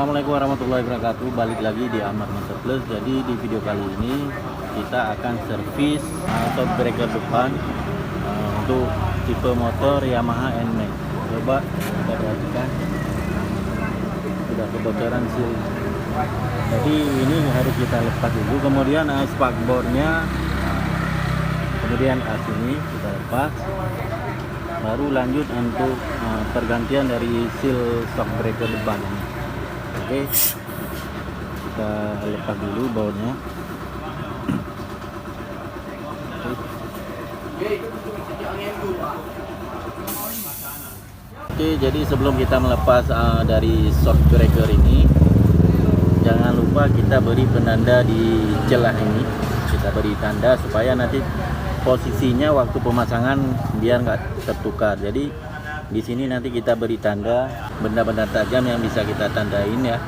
Assalamualaikum warahmatullahi wabarakatuh. Balik lagi di Amar Motor Plus. Jadi di video kali ini kita akan servis shockbreaker depan untuk tipe motor Yamaha NMAX. Coba kita perhatikan, sudah kebocoran seal. Jadi ini harus kita lepas dulu. Kemudian spakbornya, kemudian as ini kita lepas. Baru lanjut untuk pergantian dari seal shockbreaker depan ini. Oke, kita lepas dulu bautnya. Oke, jadi sebelum kita melepas dari shockbreaker ini, jangan lupa kita beri penanda di celah ini. Kita beri tanda supaya nanti posisinya waktu pemasangan biar nggak tertukar. Jadi di sini nanti kita beri tanda benda-benda tajam yang bisa kita tandain ya.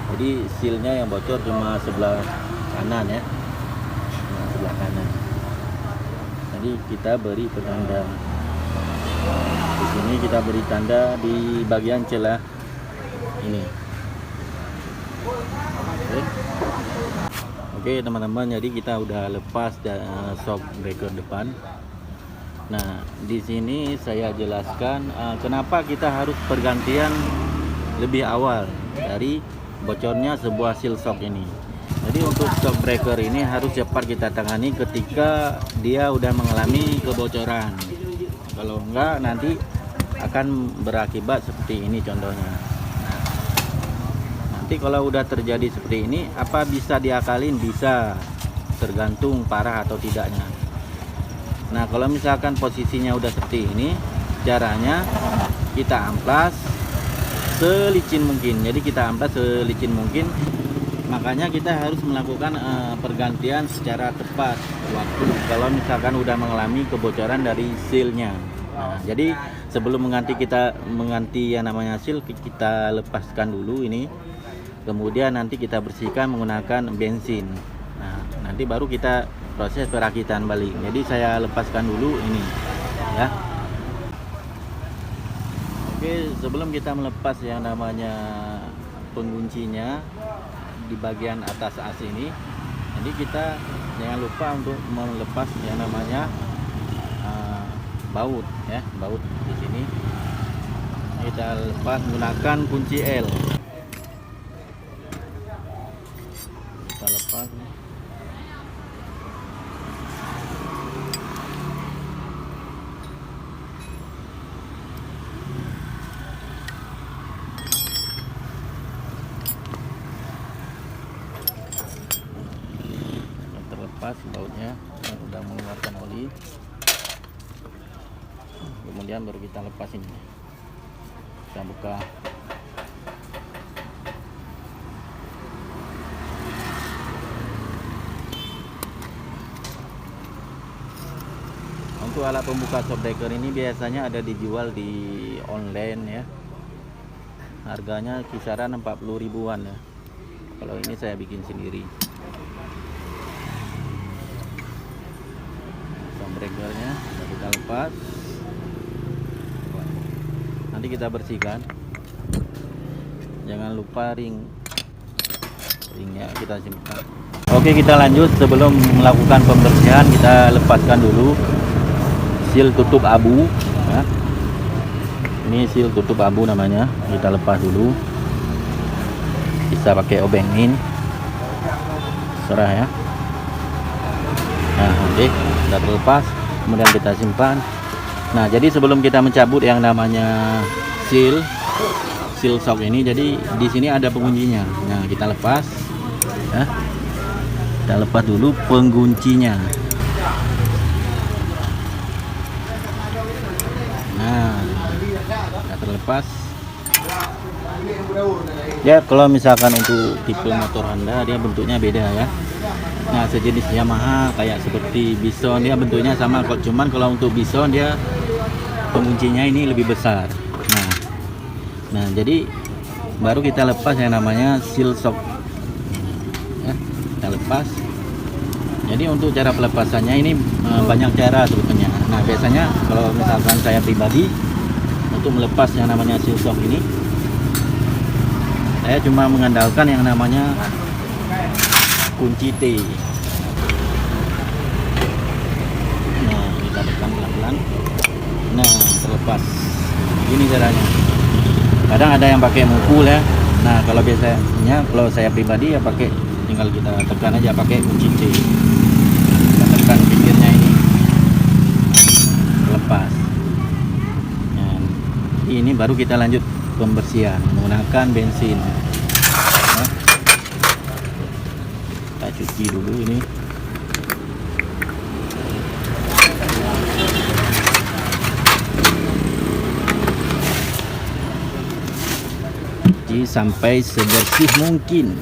Jadi sealnya yang bocor cuma sebelah kanan ya, sebelah kanan. Jadi kita beri penanda. Di sini kita beri tanda di bagian celah ini. Oke teman-teman, jadi kita udah lepas shockbreaker depan. Nah, di sini saya jelaskan kenapa kita harus pergantian lebih awal dari bocornya sebuah seal shock ini. Jadi untuk shockbreaker ini harus cepat kita tangani ketika dia udah mengalami kebocoran. Kalau enggak nanti akan berakibat seperti ini contohnya. Nah, nanti kalau udah terjadi seperti ini, apa bisa diakalin? Bisa, tergantung parah atau tidaknya. Nah, kalau misalkan posisinya udah seperti ini, caranya kita amplas selicin mungkin. Jadi kita amplas selicin mungkin. Makanya kita harus melakukan pergantian secara tepat waktu kalau misalkan udah mengalami kebocoran dari sealnya. Nah, jadi sebelum mengganti yang namanya seal, kita lepaskan dulu ini. Kemudian nanti kita bersihkan menggunakan bensin. Nah, nanti baru kita proses perakitan balik. Jadi saya lepaskan dulu ini ya. Oke, sebelum kita melepas yang namanya penguncinya di bagian atas as ini, jadi kita jangan lupa untuk melepas yang namanya baut ya, baut di sini. Kita lepas menggunakan kunci L. Kita lepas. Terlepas bautnya, sudah mengeluarkan oli. Kemudian baru kita lepas ini. Kita buka. Untuk alat pembuka shockbreaker ini biasanya ada dijual di online ya. Harganya kisaran 40 ribuan ya. Kalau ini saya bikin sendiri. Shockbreakernya sudah kita lepas. Nanti kita bersihkan. Jangan lupa ringnya kita simpan. Oke, kita lanjut. Sebelum melakukan pembersihan, kita lepaskan dulu seal tutup abu ya. Ini seal tutup abu namanya. Kita lepas dulu. Bisa pakai obengin, serah ya. Nah, oke, sudah terlepas. Kemudian kita simpan. Nah, jadi sebelum kita mencabut yang namanya seal shock ini, jadi di sini ada penguncinya. Nah, kita lepas ya. Kita lepas dulu penguncinya. Nah, sudah terlepas. Ya, kalau misalkan untuk tipe motor Honda, dia bentuknya beda ya. Nah, sejenis Yamaha kayak seperti Bison, dia bentuknya sama kok. Cuman kalau untuk Bison dia penguncinya ini lebih besar. Nah, jadi baru kita lepas yang namanya seal shock ya, kita lepas. Jadi untuk cara pelepasannya ini banyak cara sebetulnya. Nah, biasanya kalau misalkan saya pribadi untuk melepas yang namanya seal shock ini, Saya cuma mengandalkan yang namanya kunci T. Nah, kita tekan pelan-pelan. Nah, terlepas. Ini caranya. Kadang ada yang pakai mukul ya. Nah, kalau biasanya kalau saya pribadi ya pakai, tinggal kita tekan aja pakai kunci C. Kita tekan pinggirnya ini, lepas. Nah, ini baru kita lanjut pembersihan menggunakan bensin. Nah, kita cuci dulu ini. Cuci sampai sebersih mungkin.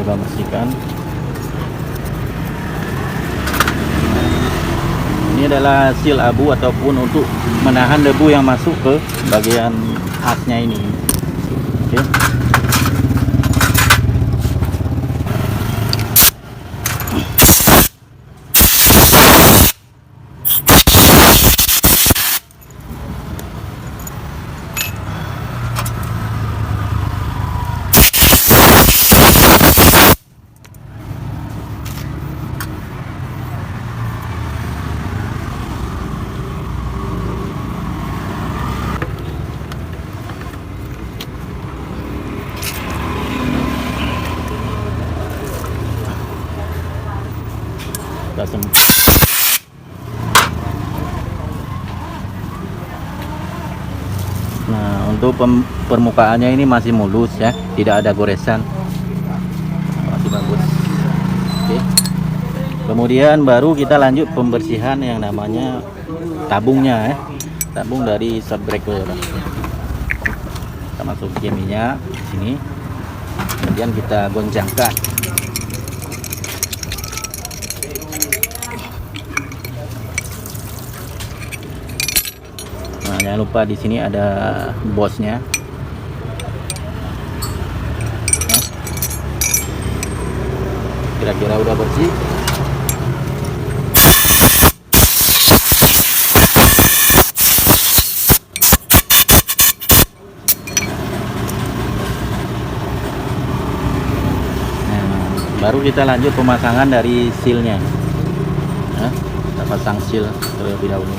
Kita bersihkan. Ini adalah seal abu ataupun untuk menahan debu yang masuk ke bagian asnya ini. Oke. Nah, untuk permukaannya ini masih mulus ya, tidak ada goresan, masih bagus. Oke. Kemudian baru kita lanjut pembersihan yang namanya tabungnya ya, tabung dari shockbreaker. Kita masukin minyak di sini, kemudian kita goncangkan. Nah, jangan lupa di sini ada bosnya. Nah, kira-kira udah bersih. Nah, baru kita lanjut pemasangan dari sealnya. Nah, kita pasang seal terlebih dahulu.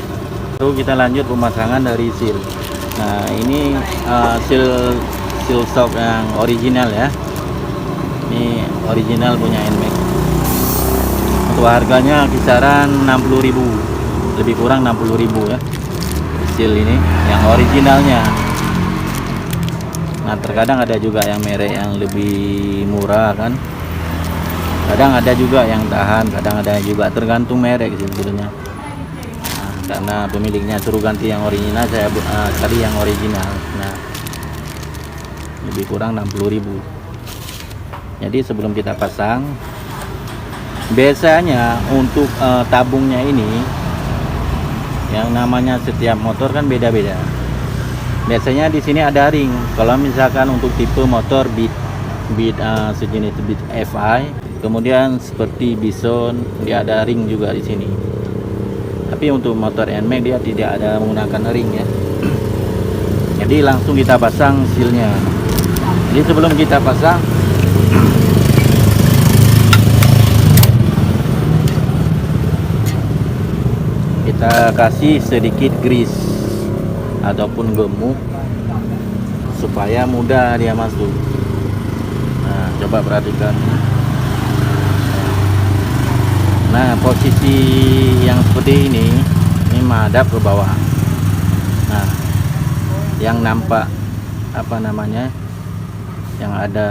Lalu kita lanjut pemasangan dari seal. Nah, ini seal shock yang original ya. Ini original punya NMAX. Untuk harganya kisaran 60.000, lebih kurang 60.000 ya. Seal ini yang originalnya. Nah, terkadang ada juga yang merek yang lebih murah kan. Kadang ada juga yang tahan, kadang ada juga, tergantung merek sebetulnya. Karena pemiliknya suruh ganti yang original, saya cari yang original. Nah, lebih kurang 60.000. Jadi sebelum kita pasang, biasanya untuk tabungnya ini, yang namanya setiap motor kan beda-beda. Biasanya di sini ada ring. Kalau misalkan untuk tipe motor Beat sejenis Beat FI, kemudian seperti Bison, dia ada ring juga di sini. Tapi untuk motor NMAX dia tidak ada menggunakan ring ya. Jadi langsung kita pasang sealnya. Jadi sebelum kita pasang, kita kasih sedikit grease ataupun gemuk supaya mudah dia masuk. Nah, coba perhatikan. Nah, posisi yang seperti ini menghadap ke bawah. Nah, yang nampak apa namanya, yang ada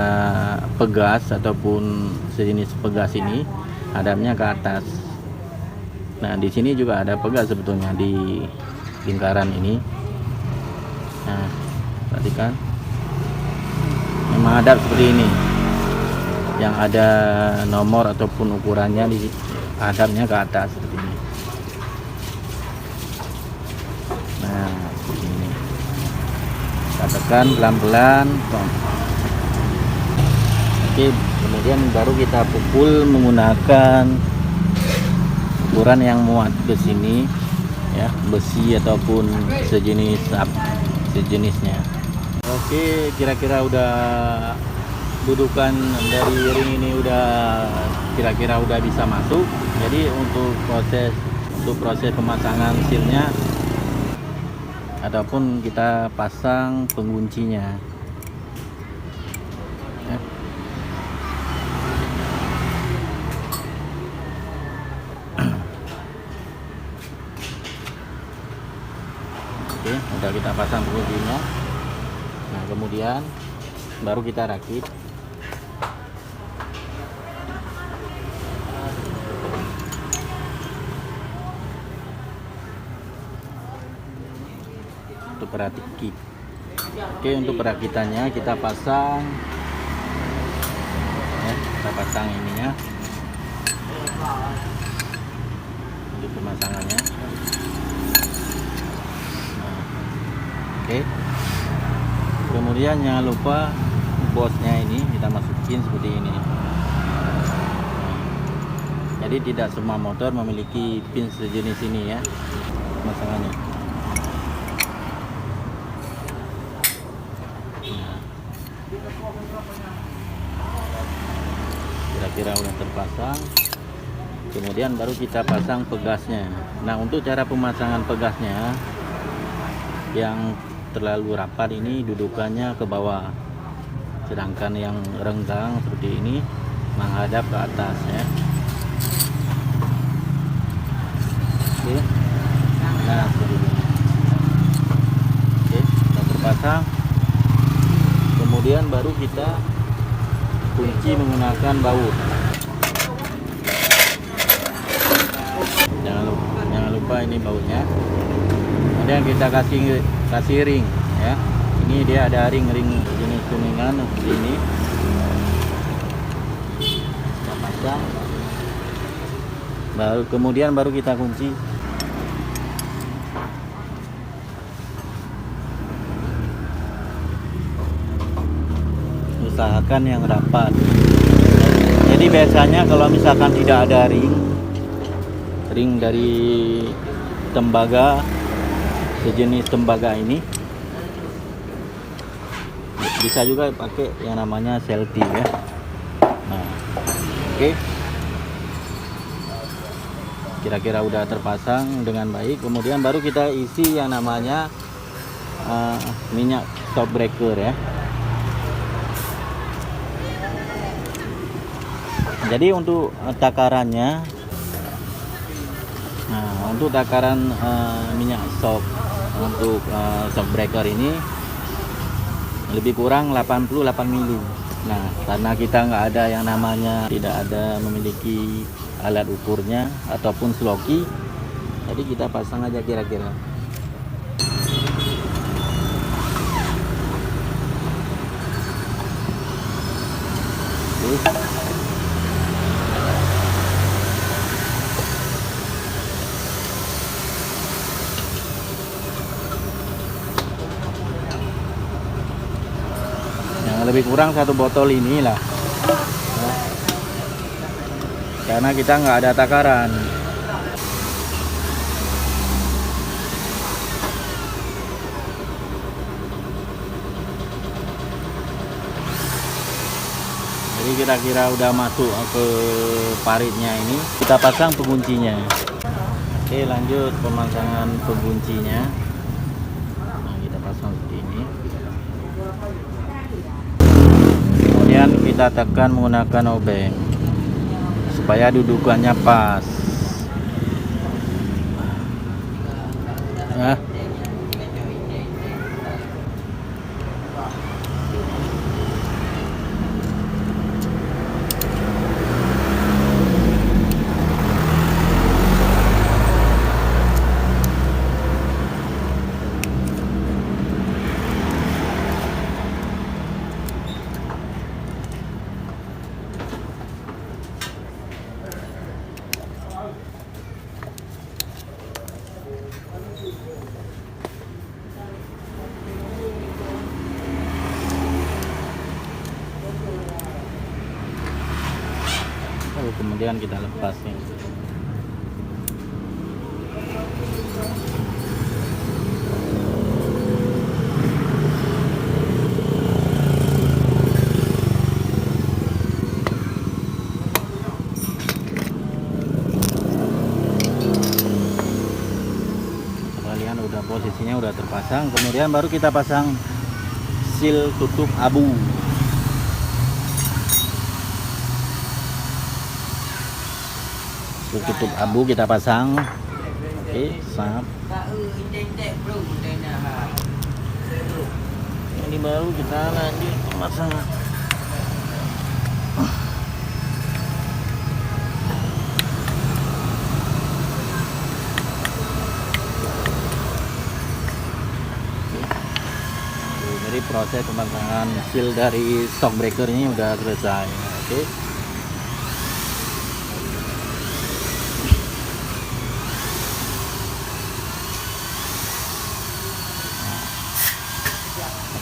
pegas ataupun sejenis pegas ini hadapnya ke atas. Nah, di sini juga ada pegas sebetulnya di lingkaran ini. Nah, perhatikan, memang hadap seperti ini, yang ada nomor ataupun ukurannya di hadapnya ke atas seperti ini. Nah, seperti ini. Kita tekan pelan-pelan. Oke, kemudian baru kita pukul menggunakan ukuran yang muat ke sini, ya, besi ataupun sejenisnya. Oke, kira-kira udah dudukan dari ring ini udah kira-kira udah bisa masuk. Jadi untuk proses pemasangan sealnya ataupun kita pasang penguncinya, ya. Oke, udah kita pasang penguncinya. Nah, kemudian baru kita rakit. Untuk perakit. Oke, untuk perakitannya kita pasang, ya, kita pasang ininya untuk pemasangannya. Nah, oke, kemudian jangan lupa bosnya ini kita masukin seperti ini. Jadi tidak semua motor memiliki pin sejenis ini, ya, pemasangannya. Kira-kira udah terpasang, kemudian baru kita pasang pegasnya. Nah, untuk cara pemasangan pegasnya, yang terlalu rapat ini dudukannya ke bawah, sedangkan yang renggang seperti ini menghadap ke atas, ya. Oke, nah seperti ini. Oke, sudah terpasang, kemudian baru kita kunci menggunakan baut. Jangan lupa ini bautnya. Kemudian kita kasih ring, ya. Ini dia ada ring jenis kuningan seperti ini. Kita pasang. Kemudian baru kita kunci. Usahakan yang rapat. Jadi biasanya kalau misalkan tidak ada ring dari tembaga, sejenis tembaga ini, bisa juga pakai yang namanya selfie, ya. Nah, oke, kira-kira udah terpasang dengan baik. Kemudian baru kita isi yang namanya minyak shock breaker, ya. Jadi untuk takarannya, nah, untuk takaran minyak shock untuk shock breaker ini lebih kurang 88 mili. Nah, karena kita nggak ada yang namanya, tidak ada memiliki alat ukurnya ataupun sloki, jadi kita pasang aja kira-kira. Oke. Lebih kurang 1 botol inilah, karena kita nggak ada takaran. Jadi kira-kira udah masuk ke paritnya ini, kita pasang penguncinya. Oke, lanjut pemasangan penguncinya. Nah, kita pasang seperti ini. Kemudian kita tekan menggunakan obeng supaya dudukannya pas. Nah, baru kemudian kita lepas ya. Kalian udah posisinya udah terpasang, kemudian baru kita pasang seal tutup abu. Tutup abu kita pasang. Oke, sap. Ini baru kita lanjut pemasangan. Jadi proses pemasangan seal dari shock breaker ini udah selesai. Oke.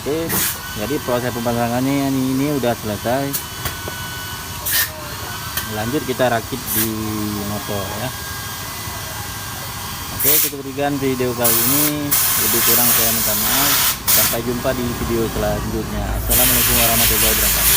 Oke, jadi proses pemasangannya ini udah selesai. Lanjut kita rakit di motor ya. Oke, kita berikan video kali ini, lebih kurang saya minta maaf. Sampai jumpa di video selanjutnya. Assalamualaikum warahmatullahi wabarakatuh.